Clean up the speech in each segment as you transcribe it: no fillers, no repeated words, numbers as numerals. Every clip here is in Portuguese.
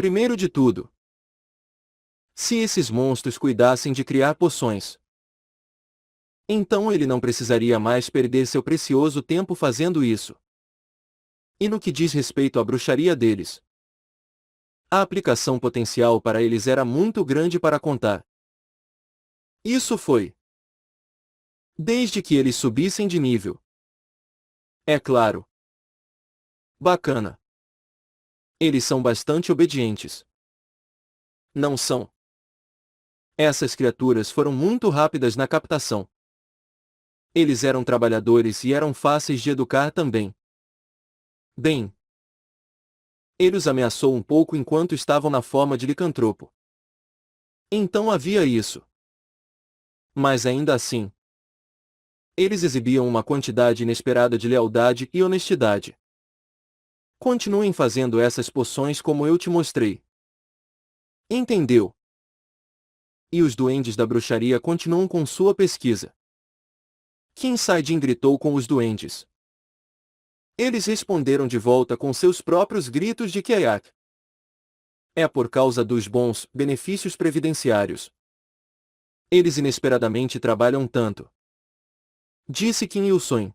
Primeiro de tudo, se esses monstros cuidassem de criar poções, então ele não precisaria mais perder seu precioso tempo fazendo isso. E no que diz respeito à bruxaria deles, a aplicação potencial para eles era muito grande para contar. Isso foi desde que eles subissem de nível. É claro. Bacana. Eles são bastante obedientes. Não são? Essas criaturas foram muito rápidas na captação. Eles eram trabalhadores e eram fáceis de educar também. Bem, ele os ameaçou um pouco enquanto estavam na forma de licantropo. Então havia isso. Mas ainda assim, eles exibiam uma quantidade inesperada de lealdade e honestidade. Continuem fazendo essas poções como eu te mostrei. Entendeu? E os duendes da bruxaria continuam com sua pesquisa. Qin Saidin gritou com os duendes. Eles responderam de volta com seus próprios gritos de Kayak. É por causa dos bons benefícios previdenciários. Eles inesperadamente trabalham tanto. Disse Qin Yusong,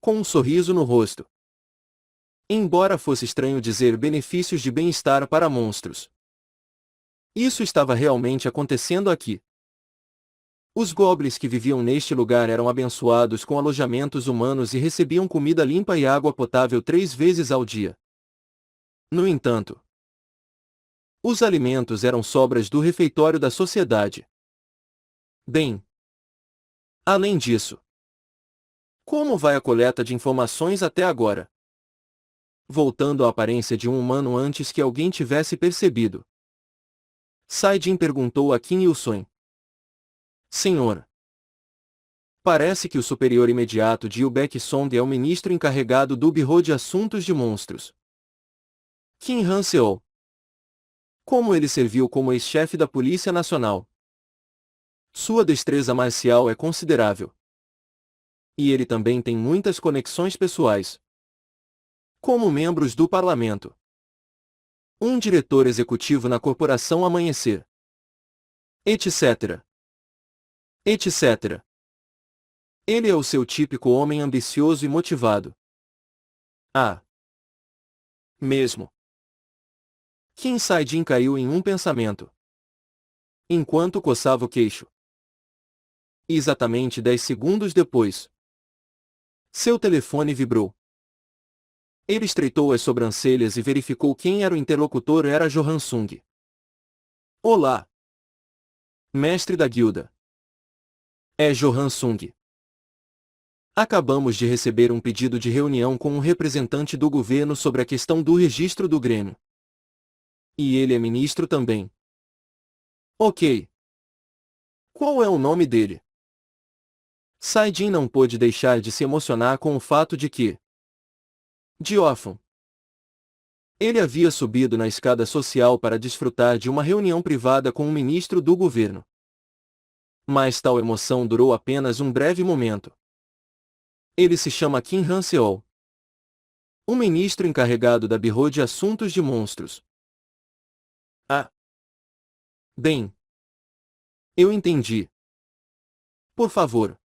com um sorriso no rosto. Embora fosse estranho dizer benefícios de bem-estar para monstros, isso estava realmente acontecendo aqui. Os goblins que viviam neste lugar eram abençoados com alojamentos humanos e recebiam comida limpa e água potável 3 vezes ao dia. No entanto, os alimentos eram sobras do refeitório da sociedade. Bem, além disso, como vai a coleta de informações até agora? Voltando à aparência de um humano antes que alguém tivesse percebido, Saidin perguntou a Qin Yusong. Senhor, parece que o superior imediato de Yubek Song é o ministro encarregado do Bureau de Assuntos de Monstros. Qin Hanseol. Como ele serviu como ex-chefe da Polícia Nacional. Sua destreza marcial é considerável. E ele também tem muitas conexões pessoais. Como membros do parlamento. Um diretor executivo na Corporação Amanhecer. Etc. Etc. Ele é o seu típico homem ambicioso e motivado. Ah. Mesmo. Qin Saidin caiu em um pensamento, enquanto coçava o queixo. E exatamente 10 segundos depois, seu telefone vibrou. Ele estreitou as sobrancelhas e verificou quem era o interlocutor. Era Johan Sung. Olá. Mestre da guilda. É Johan Sung. Acabamos de receber um pedido de reunião com um representante do governo sobre a questão do registro do Grêmio. E ele é ministro também. Ok. Qual é o nome dele? Saidin não pôde deixar de se emocionar com o fato de que Diófon. Ele havia subido na escada social para desfrutar de uma reunião privada com um ministro do governo. Mas tal emoção durou apenas um breve momento. Ele se chama Qin Hanseol, um ministro encarregado da Bureau de Assuntos de Monstros. Ah. Bem. Eu entendi. Por favor,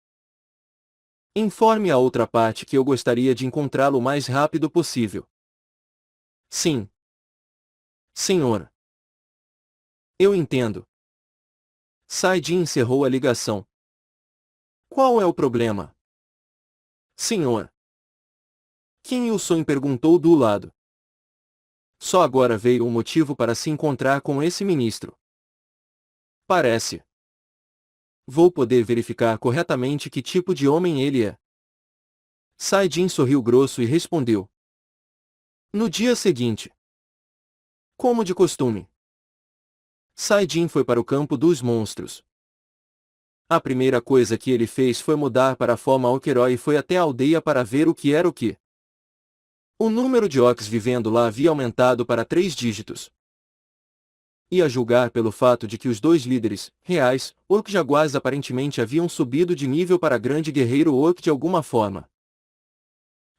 informe a outra parte que eu gostaria de encontrá-lo o mais rápido possível. Sim. Senhor. Eu entendo. Saidin encerrou a ligação. Qual é o problema? Senhor. Qin Yusong perguntou do lado. Só agora veio um motivo para se encontrar com esse ministro. Parece. Vou poder verificar corretamente que tipo de homem ele é. Saidin sorriu grosso e respondeu. No dia seguinte. Como de costume. Saidin foi para o campo dos monstros. A primeira coisa que ele fez foi mudar para a forma Okeroi e foi até a aldeia para ver o que era o que. O número de orcs vivendo lá havia aumentado para 3 dígitos. E a julgar pelo fato de que os 2 líderes, reais, orc jaguars aparentemente haviam subido de nível para grande guerreiro orc de alguma forma.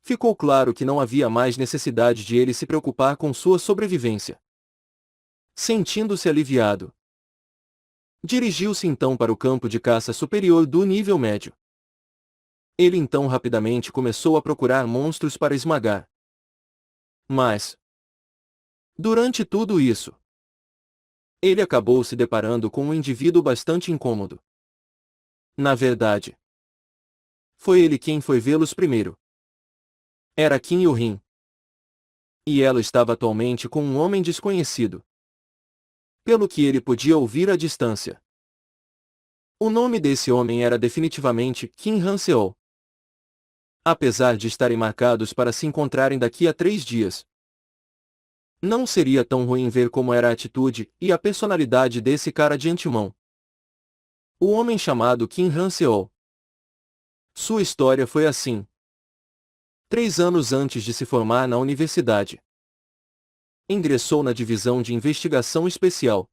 Ficou claro que não havia mais necessidade de ele se preocupar com sua sobrevivência. Sentindo-se aliviado, dirigiu-se então para o campo de caça superior do nível médio. Ele então rapidamente começou a procurar monstros para esmagar. Mas, durante tudo isso, ele acabou se deparando com um indivíduo bastante incômodo. Na verdade, foi ele quem foi vê-los primeiro. Era Kim Yoo-rin. E ela estava atualmente com um homem desconhecido, pelo que ele podia ouvir à distância. O nome desse homem era definitivamente Kim Han-seol. Apesar de estarem marcados para se encontrarem daqui a 3 dias, não seria tão ruim ver como era a atitude e a personalidade desse cara de antemão. O homem chamado Kim Han-seol. Sua história foi assim. 3 anos antes de se formar na universidade, ingressou na divisão de investigação especial.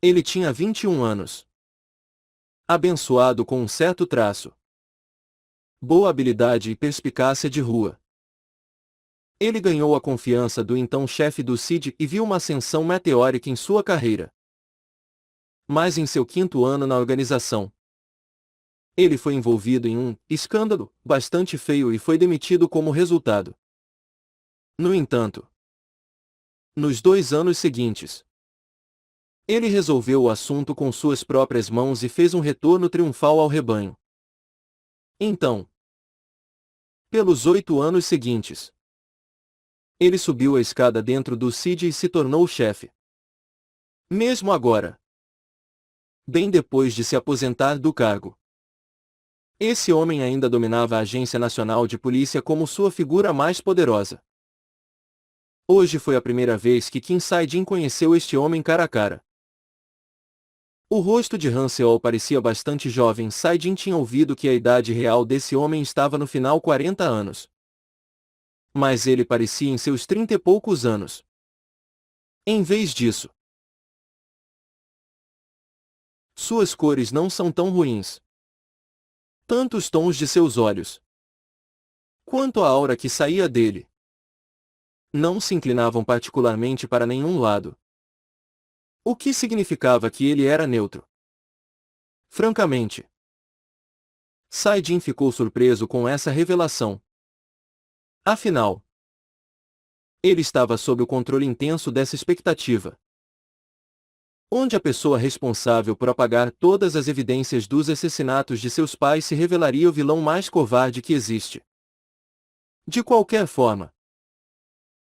Ele tinha 21 anos. Abençoado com um certo traço, boa habilidade e perspicácia de rua. Ele ganhou a confiança do então chefe do CID e viu uma ascensão meteórica em sua carreira. Mas em seu 5º ano na organização, ele foi envolvido em um escândalo bastante feio e foi demitido como resultado. No entanto, nos 2 anos seguintes, ele resolveu o assunto com suas próprias mãos e fez um retorno triunfal ao rebanho. Então, pelos 8 anos seguintes, ele subiu a escada dentro do CID e se tornou chefe. Mesmo agora, bem depois de se aposentar do cargo, esse homem ainda dominava a Agência Nacional de Polícia como sua figura mais poderosa. Hoje foi a primeira vez que Kim Sae-jin conheceu este homem cara a cara. O rosto de Han-seol parecia bastante jovem. Sae-jin tinha ouvido que a idade real desse homem estava no final 40 anos. Mas ele parecia em seus 30 e poucos anos. Em vez disso, suas cores não são tão ruins. Tanto os tons de seus olhos, quanto a aura que saía dele, não se inclinavam particularmente para nenhum lado. O que significava que ele era neutro. Francamente, Sae-jin ficou surpreso com essa revelação. Afinal, ele estava sob o controle intenso dessa expectativa, onde a pessoa responsável por apagar todas as evidências dos assassinatos de seus pais se revelaria o vilão mais covarde que existe. De qualquer forma,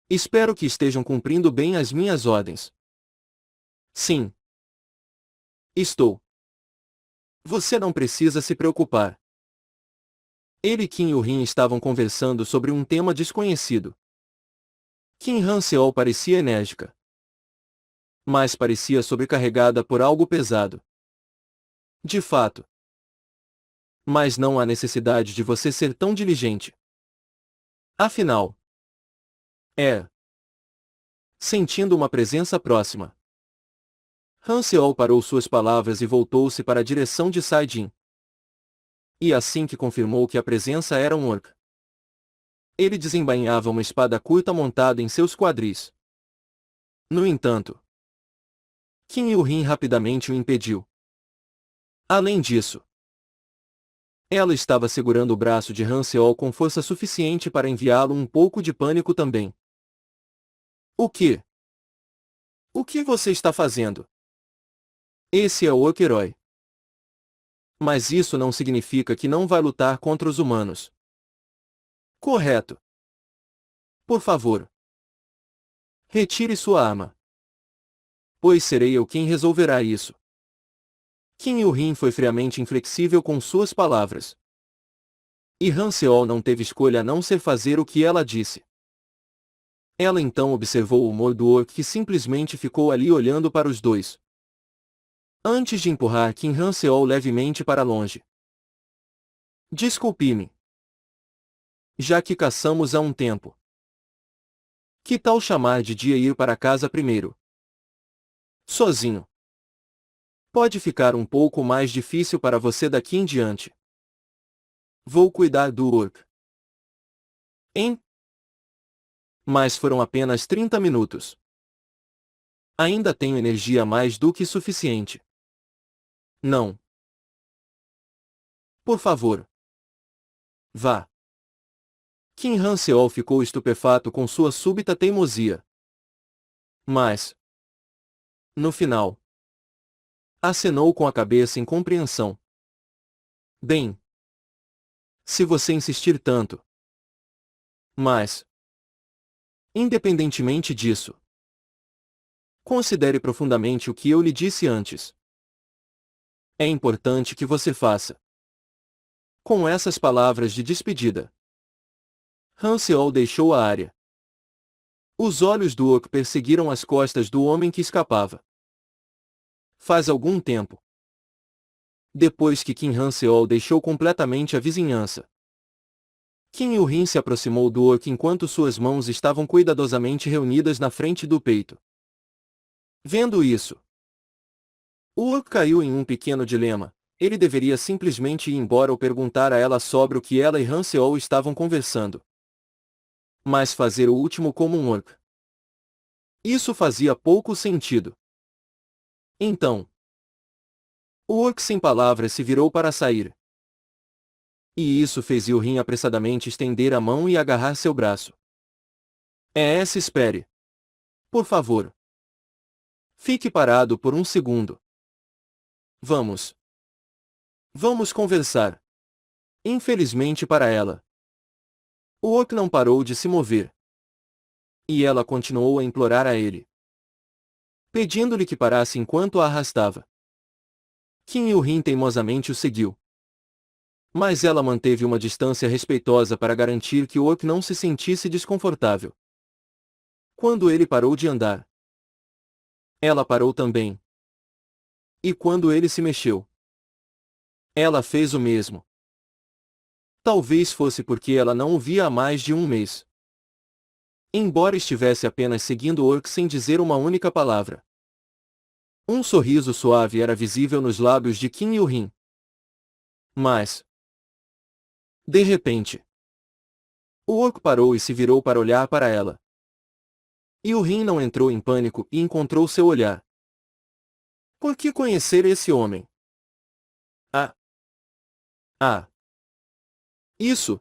espero que estejam cumprindo bem as minhas ordens. Sim. Estou. Você não precisa se preocupar. Ele e Kim Yoo-rin estavam conversando sobre um tema desconhecido. Kim Han-seol parecia enérgica, mas parecia sobrecarregada por algo pesado. De fato. Mas não há necessidade de você ser tão diligente. Afinal, sentindo uma presença próxima, Han-seol parou suas palavras e voltou-se para a direção de Sae-jin. E assim que confirmou que a presença era um orc, ele desembainhava uma espada curta montada em seus quadris. No entanto, Kim Yoo-rin rapidamente o impediu. Além disso, ela estava segurando o braço de Han-seol com força suficiente para enviá-lo um pouco de pânico também. O que? O que você está fazendo? Esse é o orc herói. Mas isso não significa que não vai lutar contra os humanos. Correto. Por favor, retire sua arma. Pois serei eu quem resolverá isso. Kim Yoo-rin foi friamente inflexível com suas palavras. E Han-seol não teve escolha a não ser fazer o que ela disse. Ela então observou o humor do orc que simplesmente ficou ali olhando para os dois, antes de empurrar Kim Han-seol levemente para longe. Desculpe-me. Já que caçamos há um tempo, que tal chamar de dia e ir para casa primeiro? Sozinho. Pode ficar um pouco mais difícil para você daqui em diante. Vou cuidar do orc. Hein? Mas foram apenas 30 minutos. Ainda tenho energia mais do que suficiente. Não. Por favor. Vá. Kim Han-seol ficou estupefato com sua súbita teimosia. Mas, no final, acenou com a cabeça em compreensão. Bem, se você insistir tanto. Mas, independentemente disso, considere profundamente o que eu lhe disse antes. É importante que você faça. Com essas palavras de despedida, Han-seol deixou a área. Os olhos do Ok perseguiram as costas do homem que escapava. Faz algum tempo, depois que Kim Han-seol deixou completamente a vizinhança, Kim Il-rin se aproximou do Ok enquanto suas mãos estavam cuidadosamente reunidas na frente do peito. Vendo isso, o Ok caiu em um pequeno dilema. Ele deveria simplesmente ir embora ou perguntar a ela sobre o que ela e Han-seol estavam conversando. Mas fazer o último como um Ok. Isso fazia pouco sentido. Então, o Ok sem palavras se virou para sair. E isso fez Il-rin apressadamente estender a mão e agarrar seu braço. Espere. Por favor. Fique parado por um segundo. Vamos. Vamos conversar. Infelizmente para ela, o Ok não parou de se mover. E ela continuou a implorar a ele, pedindo-lhe que parasse enquanto a arrastava. Kim Il-rin teimosamente o seguiu. Mas ela manteve uma distância respeitosa para garantir que o Ok não se sentisse desconfortável. Quando ele parou de andar, ela parou também. E quando ele se mexeu, ela fez o mesmo. Talvez fosse porque ela não o via há mais de um mês. Embora estivesse apenas seguindo Ok sem dizer uma única palavra. Um sorriso suave era visível nos lábios de Kim Il-rin. Mas, de repente, o Ok parou e se virou para olhar para ela. Il-rin não entrou em pânico e encontrou seu olhar. Por que conhecer esse homem? Ah! Ah! Isso!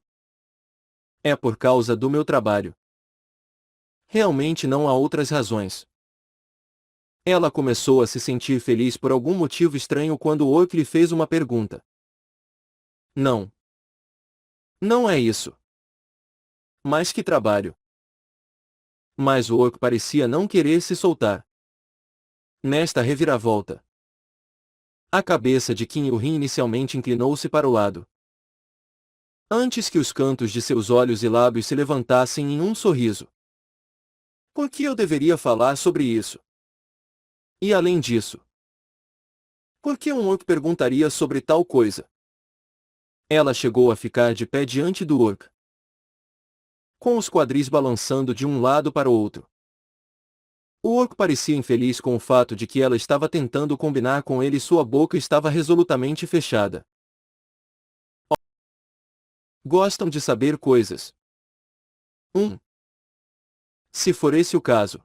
É por causa do meu trabalho. Realmente não há outras razões. Ela começou a se sentir feliz por algum motivo estranho quando o Ok lhe fez uma pergunta. Não. Não é isso. Mas que trabalho? Mas o Ok parecia não querer se soltar. Nesta reviravolta, a cabeça de Kim Il-rin inicialmente inclinou-se para o lado. Antes que os cantos de seus olhos e lábios se levantassem em um sorriso. Por que eu deveria falar sobre isso? E além disso, por que um Ok perguntaria sobre tal coisa? Ela chegou a ficar de pé diante do Ok, com os quadris balançando de um lado para o outro. O Ok parecia infeliz com o fato de que ela estava tentando combinar com ele e sua boca estava resolutamente fechada. Gostam de saber coisas. Se for esse o caso.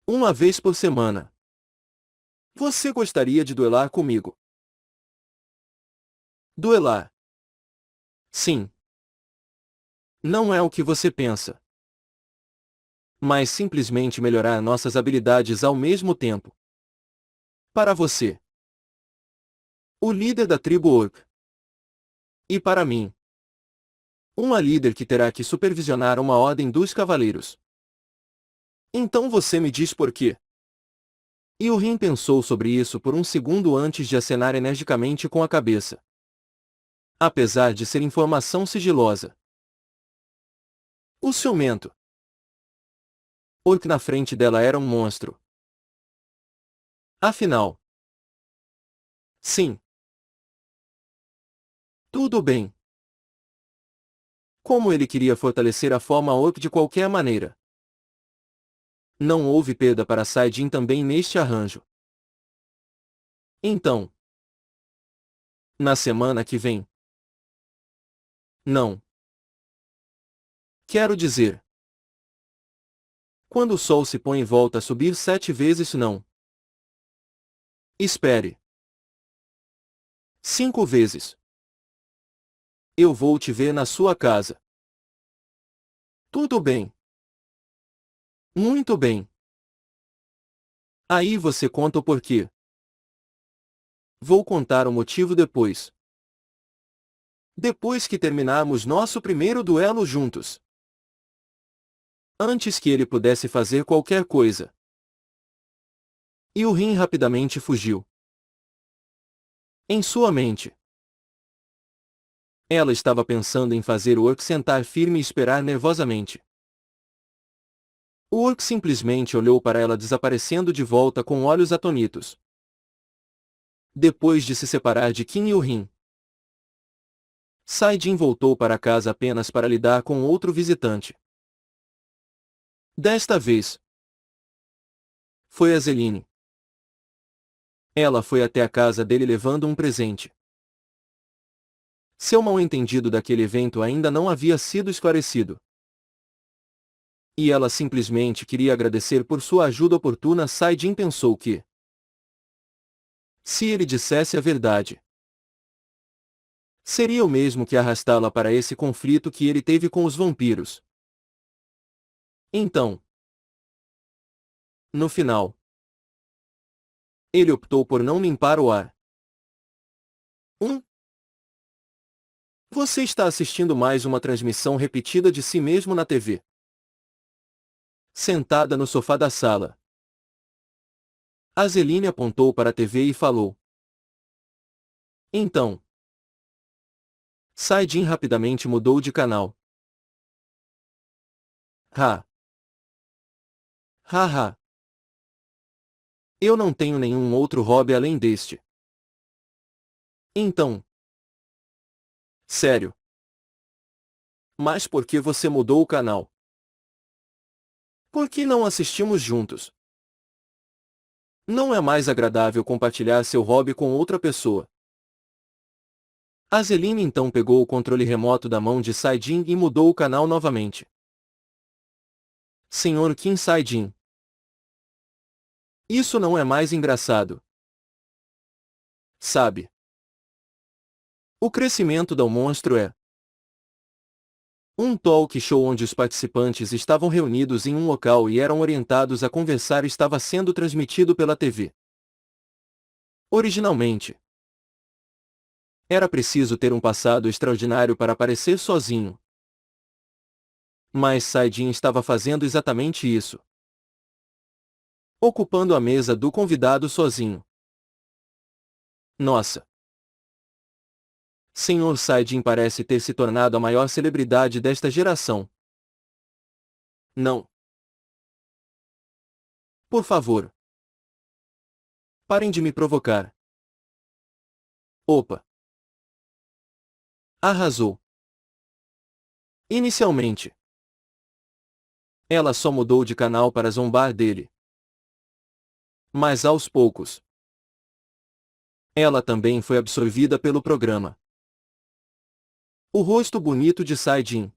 Uma vez por semana. Você gostaria de duelar comigo? Duelar. Sim. Não é o que você pensa. Mas simplesmente melhorar nossas habilidades ao mesmo tempo. Para você. O líder da tribo Ok. E para mim. Uma líder que terá que supervisionar uma ordem dos cavaleiros. Então você me diz por quê? Il-rin pensou sobre isso por um segundo antes de acenar energicamente com a cabeça. Apesar de ser informação sigilosa. O ciumento. Ok na frente dela era um monstro. Afinal. Sim. Tudo bem. Como ele queria fortalecer a forma Ok de qualquer maneira. Não houve perda para Saidin também neste arranjo. Então. Na semana que vem. Não. Quero dizer. Quando o sol se põe volta a subir 7 vezes não. Espere. 5 vezes. Eu vou te ver na sua casa. Tudo bem. Muito bem. Aí você conta o porquê. Vou contar o motivo depois. Depois que terminarmos nosso primeiro duelo juntos. Antes que ele pudesse fazer qualquer coisa. E o Rin rapidamente fugiu. Em sua mente. Ela estava pensando em fazer o Orc sentar firme e esperar nervosamente. O Orc simplesmente olhou para ela desaparecendo de volta com olhos atônitos. Depois de se separar de Qin e o Rin, Saidin voltou para casa apenas para lidar com outro visitante. Desta vez, foi a Zeline. Ela foi até a casa dele levando um presente. Seu mal-entendido daquele evento ainda não havia sido esclarecido. E ela simplesmente queria agradecer por sua ajuda oportuna. Saidin pensou que, se ele dissesse a verdade, seria o mesmo que arrastá-la para esse conflito que ele teve com os vampiros. Então, no final, ele optou por não limpar o ar. Você está assistindo mais uma transmissão repetida de si mesmo na TV. Sentada no sofá da sala, Azeline apontou para a TV e falou. Então, Saidin rapidamente mudou de canal. Ha! Haha! Eu não tenho nenhum outro hobby além deste. Então. Sério. Mas por que você mudou o canal? Por que não assistimos juntos? Não é mais agradável compartilhar seu hobby com outra pessoa. Azeline então pegou o controle remoto da mão de Saidin e mudou o canal novamente. Senhor Qin Saidin. Isso não é mais engraçado. Sabe? O crescimento do monstro é um talk show onde os participantes estavam reunidos em um local e eram orientados a conversar e estava sendo transmitido pela TV. Originalmente, era preciso ter um passado extraordinário para aparecer sozinho. Mas Saidin estava fazendo exatamente isso. Ocupando a mesa do convidado sozinho. Nossa! Senhor Saidin parece ter se tornado a maior celebridade desta geração. Não. Por favor. Parem de me provocar. Opa! Arrasou. Inicialmente, ela só mudou de canal para zombar dele. Mas aos poucos, ela também foi absorvida pelo programa. O rosto bonito de Saidin,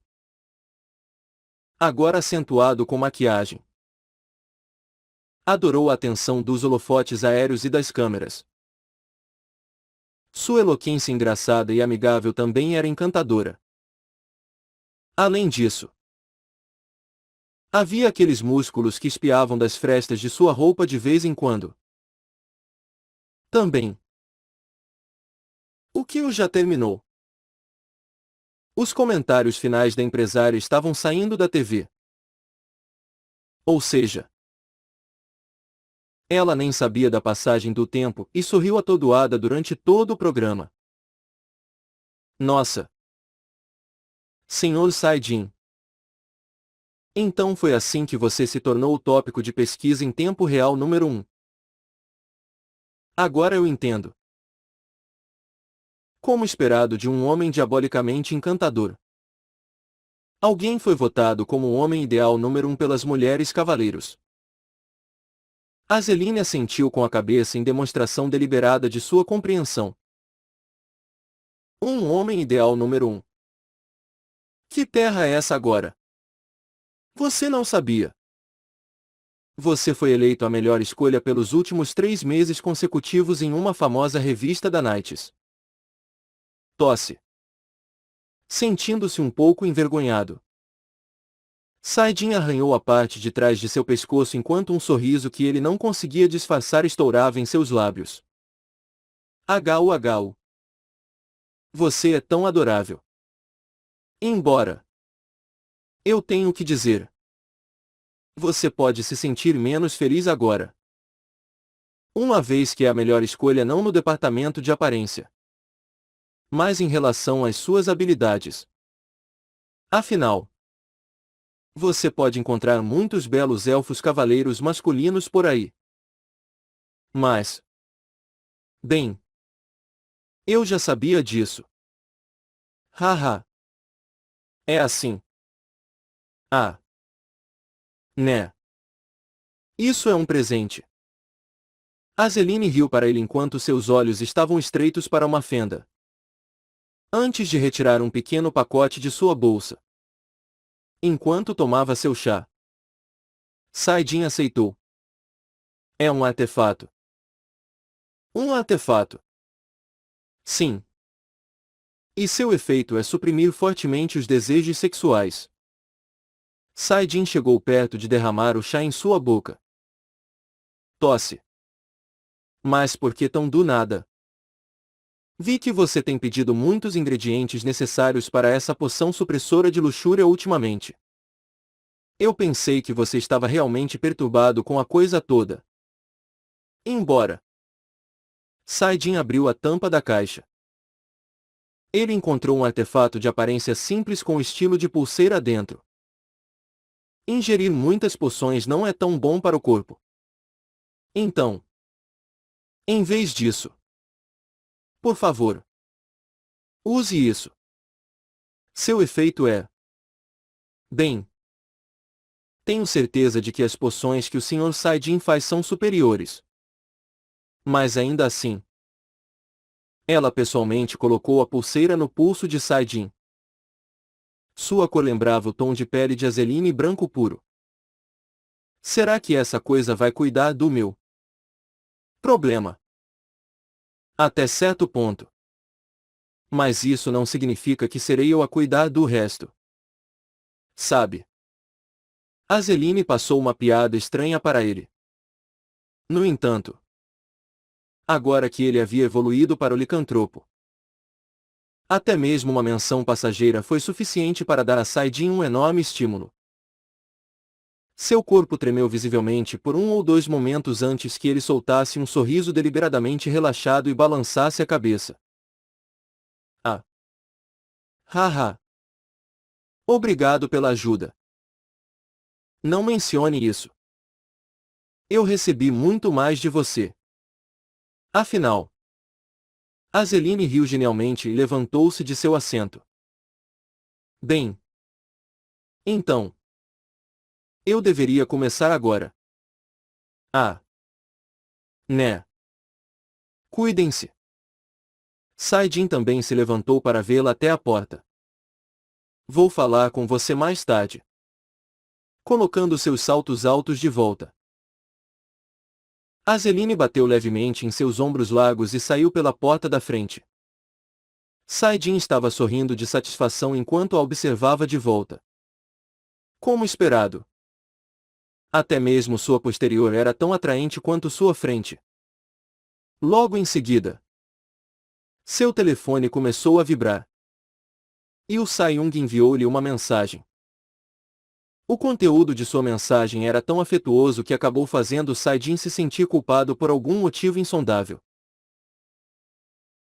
agora acentuado com maquiagem, adorou a atenção dos holofotes aéreos e das câmeras. Sua eloquência engraçada e amigável também era encantadora. Além disso, havia aqueles músculos que espiavam das frestas de sua roupa de vez em quando. Também. O que já terminou? Os comentários finais da empresária estavam saindo da TV. Ou seja, ela nem sabia da passagem do tempo e sorriu atordoada durante todo o programa. Nossa! Senhor Saidin. Então foi assim que você se tornou o tópico de pesquisa em tempo real número 1. Agora eu entendo. Como esperado de um homem diabolicamente encantador. Alguém foi votado como o homem ideal número 1 pelas mulheres cavaleiros. Azeline assentiu com a cabeça em demonstração deliberada de sua compreensão. Um homem ideal número 1. Que terra é essa agora? Você não sabia. Você foi eleito a melhor escolha pelos últimos 3 meses consecutivos em uma famosa revista da Knights. Tosse. Sentindo-se um pouco envergonhado, Saidin arranhou a parte de trás de seu pescoço enquanto um sorriso que ele não conseguia disfarçar estourava em seus lábios. Huu. Você é tão adorável. Embora eu tenho que dizer, você pode se sentir menos feliz agora. Uma vez que é a melhor escolha não no departamento de aparência, mas em relação às suas habilidades. Afinal, você pode encontrar muitos belos elfos cavaleiros masculinos por aí. Mas, bem, eu já sabia disso. Haha. É assim. Ah. Né. Isso é um presente. Azeline riu para ele enquanto seus olhos estavam estreitos para uma fenda. Antes de retirar um pequeno pacote de sua bolsa. Enquanto tomava seu chá, Saidin aceitou. É um artefato. Um artefato. Sim. E seu efeito é suprimir fortemente os desejos sexuais. Saidin chegou perto de derramar o chá em sua boca. Tosse. Mas por que tão do nada? Vi que você tem pedido muitos ingredientes necessários para essa poção supressora de luxúria ultimamente. Eu pensei que você estava realmente perturbado com a coisa toda. Embora. Saidin abriu a tampa da caixa. Ele encontrou um artefato de aparência simples com estilo de pulseira dentro. Ingerir muitas poções não é tão bom para o corpo. Então, em vez disso, por favor, use isso. Seu efeito é... Bem, tenho certeza de que as poções que o Sr. Saidin faz são superiores. Mas ainda assim, ela pessoalmente colocou a pulseira no pulso de Saidin. Sua cor lembrava o tom de pele de Azeline branco puro. Será que essa coisa vai cuidar do meu problema? Até certo ponto. Mas isso não significa que serei eu a cuidar do resto. Sabe? Azeline passou uma piada estranha para ele. No entanto, agora que ele havia evoluído para o licantropo, até mesmo uma menção passageira foi suficiente para dar a Saidin um enorme estímulo. Seu corpo tremeu visivelmente por 1 ou 2 momentos antes que ele soltasse um sorriso deliberadamente relaxado e balançasse a cabeça. Ah! Haha! Obrigado pela ajuda. Não mencione isso. Eu recebi muito mais de você. Afinal. Azeline riu genialmente e levantou-se de seu assento. Bem. Então. Eu deveria começar agora. Ah. Né. Cuidem-se. Saidin também se levantou para vê-la até a porta. Vou falar com você mais tarde. Colocando seus saltos altos de volta. Azeline bateu levemente em seus ombros largos e saiu pela porta da frente. Saidin estava sorrindo de satisfação enquanto a observava de volta. Como esperado. Até mesmo sua posterior era tão atraente quanto sua frente. Logo em seguida, seu telefone começou a vibrar. E o Saiyung enviou-lhe uma mensagem. O conteúdo de sua mensagem era tão afetuoso que acabou fazendo Saidin se sentir culpado por algum motivo insondável.